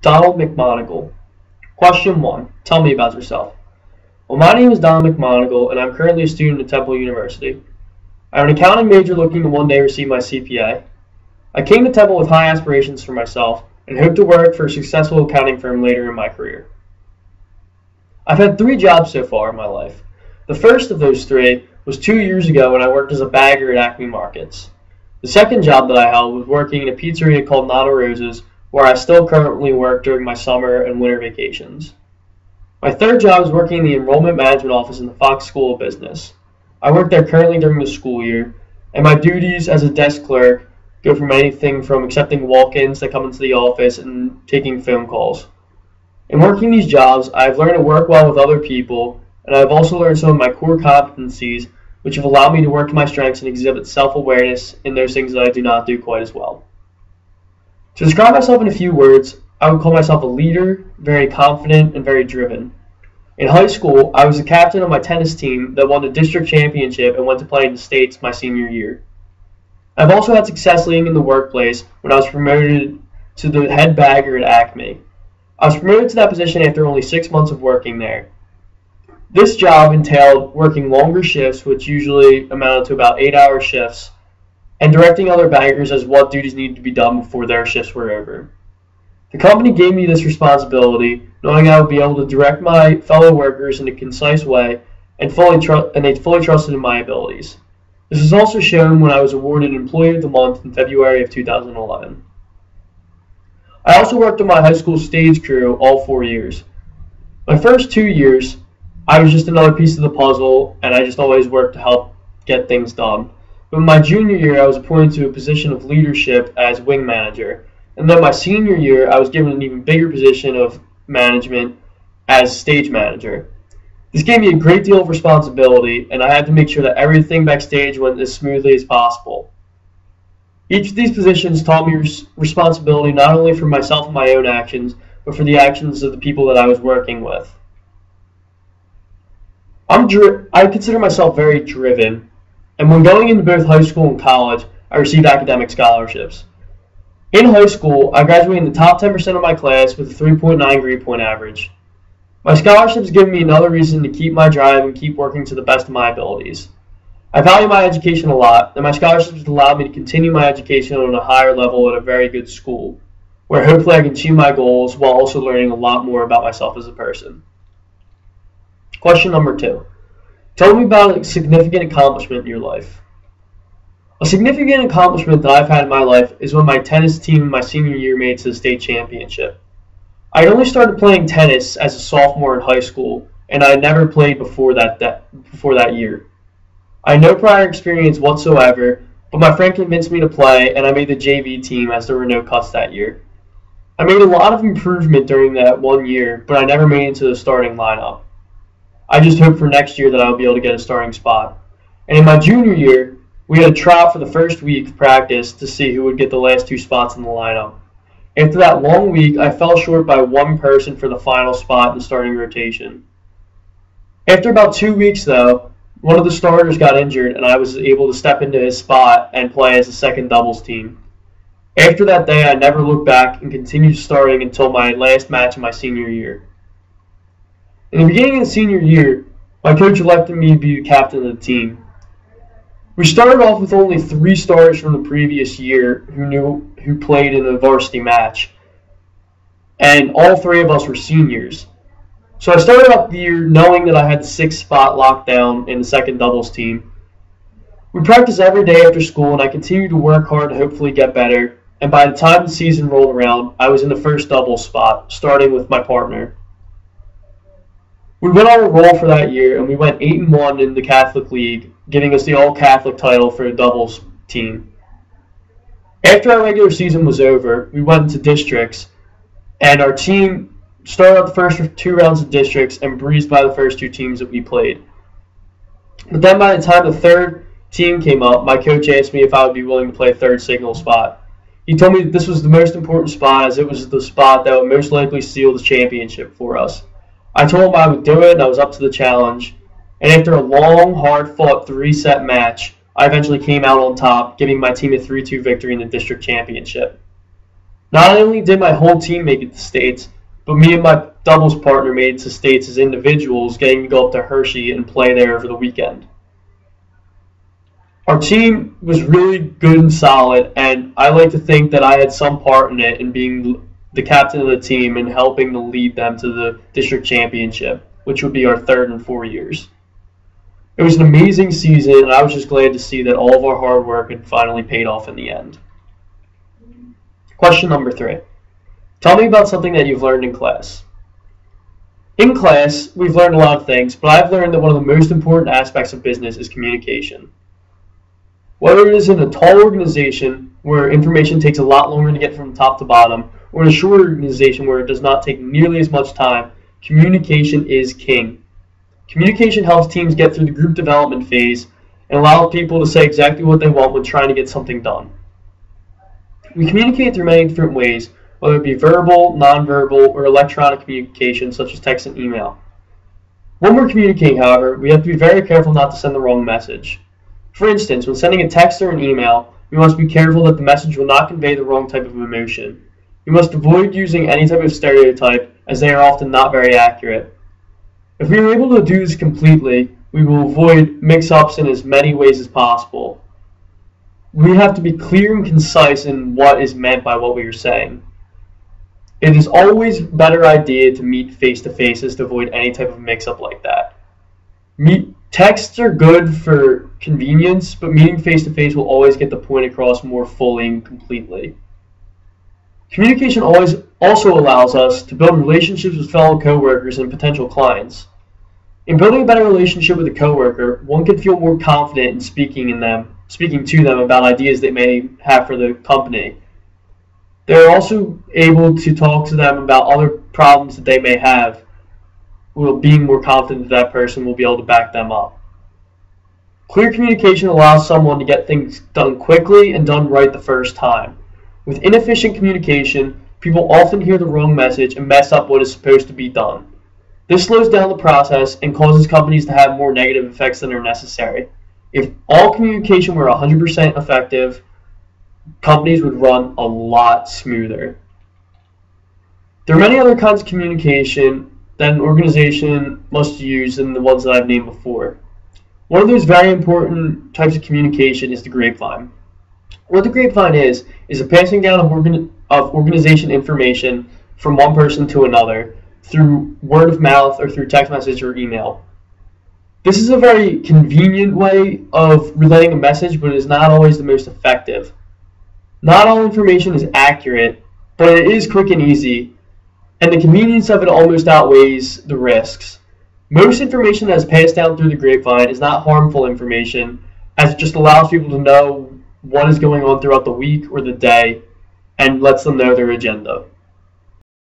Donald McMonagle. Question 1. Tell me about yourself. Well, my name is Donald McMonagle, and I'm currently a student at Temple University. I'm an accounting major looking to one day receive my CPA. I came to Temple with high aspirations for myself and hope to work for a successful accounting firm later in my career. I've had 3 jobs so far in my life. The first of those 3 was 2 years ago when I worked as a bagger at Acme Markets. The second job that I held was working in a pizzeria called Nana Rosa's, where I still currently work during my summer and winter vacations. My third job is working in the enrollment management office in the Fox School of Business. I work there currently during the school year, and my duties as a desk clerk go from anything from accepting walk-ins that come into the office and taking phone calls. In working these jobs, I've learned to work well with other people, and I've also learned some of my core competencies, which have allowed me to work to my strengths and exhibit self-awareness in those things that I do not do quite as well. To describe myself in a few words, I would call myself a leader, very confident, and very driven. In high school, I was the captain of my tennis team that won the district championship and went to play in the States my senior year. I've also had success leading in the workplace when I was promoted to the head bagger at Acme. I was promoted to that position after only 6 months of working there. This job entailed working longer shifts, which usually amounted to about 8-hour shifts, and directing other baggers as what duties needed to be done before their shifts were over. The company gave me this responsibility, knowing I would be able to direct my fellow workers in a concise way, and they fully trusted in my abilities. This was also shown when I was awarded Employee of the Month in February of 2011. I also worked on my high school stage crew all 4 years. My first 2 years, I was just another piece of the puzzle, and I just always worked to help get things done. But in my junior year, I was appointed to a position of leadership as wing manager. And then my senior year, I was given an even bigger position of management as stage manager. This gave me a great deal of responsibility, and I had to make sure that everything backstage went as smoothly as possible. Each of these positions taught me responsibility not only for myself and my own actions, but for the actions of the people that I was working with. I consider myself very driven, and when going into both high school and college, I received academic scholarships. In high school, I graduated in the top 10% of my class with a 3.9 grade point average. My scholarships give me another reason to keep my drive and keep working to the best of my abilities. I value my education a lot, and my scholarships allow me to continue my education on a higher level at a very good school, where hopefully I can achieve my goals while also learning a lot more about myself as a person. Question number 2. Tell me about a significant accomplishment in your life. A significant accomplishment that I've had in my life is when my tennis team in my senior year made it to the state championship. I had only started playing tennis as a sophomore in high school, and I had never played before that year. I had no prior experience whatsoever, but my friend convinced me to play, and I made the JV team as there were no cuts that year. I made a lot of improvement during that 1 year, but I never made it into the starting lineup. I just hope for next year that I will be able to get a starting spot. And in my junior year, we had a tryout for the first week of practice to see who would get the last 2 spots in the lineup. After that long week, I fell short by 1 person for the final spot in the starting rotation. After about 2 weeks, though, one of the starters got injured, and I was able to step into his spot and play as a second doubles team. After that day, I never looked back and continued starting until my last match in my senior year. In the beginning of the senior year, my coach elected me to be the captain of the team. We started off with only 3 starters from the previous year who played in a varsity match, and all 3 of us were seniors. So I started out the year knowing that I had the 6th spot locked down in the second doubles team. We practiced every day after school, and I continued to work hard to hopefully get better, and by the time the season rolled around, I was in the first doubles spot, starting with my partner. We went on a roll for that year, and we went 8-1 in the Catholic League, giving us the all-Catholic title for a doubles team. After our regular season was over, we went into districts, and our team started out the first 2 rounds of districts and breezed by the first 2 teams that we played. But then by the time the 3rd team came up, my coach asked me if I would be willing to play 3rd signal spot. He told me that this was the most important spot as it was the spot that would most likely seal the championship for us. I told him I would do it, and I was up to the challenge. And after a long, hard-fought 3-set match, I eventually came out on top, giving my team a 3-2 victory in the district championship. Not only did my whole team make it to states, but me and my doubles partner made it to states as individuals, getting to go up to Hershey and play there over the weekend. Our team was really good and solid, and I like to think that I had some part in it in being the captain of the team and helping to lead them to the district championship, which would be our third in 4 years. It was an amazing season, and I was just glad to see that all of our hard work had finally paid off in the end. Question number 3. Tell me about something that you've learned in class. In class, we've learned a lot of things, but I've learned that one of the most important aspects of business is communication. Whether it is in a tall organization where information takes a lot longer to get from top to bottom, or in a short organization where it does not take nearly as much time, communication is king. Communication helps teams get through the group development phase and allows people to say exactly what they want when trying to get something done. We communicate through many different ways, whether it be verbal, nonverbal, or electronic communication such as text and email. When we're communicating, however, we have to be very careful not to send the wrong message. For instance, when sending a text or an email, we must be careful that the message will not convey the wrong type of emotion. We must avoid using any type of stereotype, as they are often not very accurate. If we are able to do this completely, we will avoid mix-ups in as many ways as possible. We have to be clear and concise in what is meant by what we are saying. It is always a better idea to meet face-to-face to avoid any type of mix-up like that. Texts are good for convenience, but meeting face-to-face will always get the point across more fully and completely. Communication also allows us to build relationships with fellow coworkers and potential clients. In building a better relationship with a coworker, one can feel more confident in speaking to them about ideas they may have for the company. They're also able to talk to them about other problems that they may have, while being more confident that person will be able to back them up. Clear communication allows someone to get things done quickly and done right the first time. With inefficient communication, people often hear the wrong message and mess up what is supposed to be done. This slows down the process and causes companies to have more negative effects than are necessary. If all communication were 100% effective, companies would run a lot smoother. There are many other kinds of communication that an organization must use than the ones that I've named before. One of those very important types of communication is the grapevine. What the grapevine is a passing down of organization information from one person to another through word of mouth or through text message or email. This is a very convenient way of relaying a message, but it is not always the most effective. Not all information is accurate, but it is quick and easy, and the convenience of it almost outweighs the risks. Most information that is passed down through the grapevine is not harmful information, as it just allows people to know what is going on throughout the week or the day and lets them know their agenda.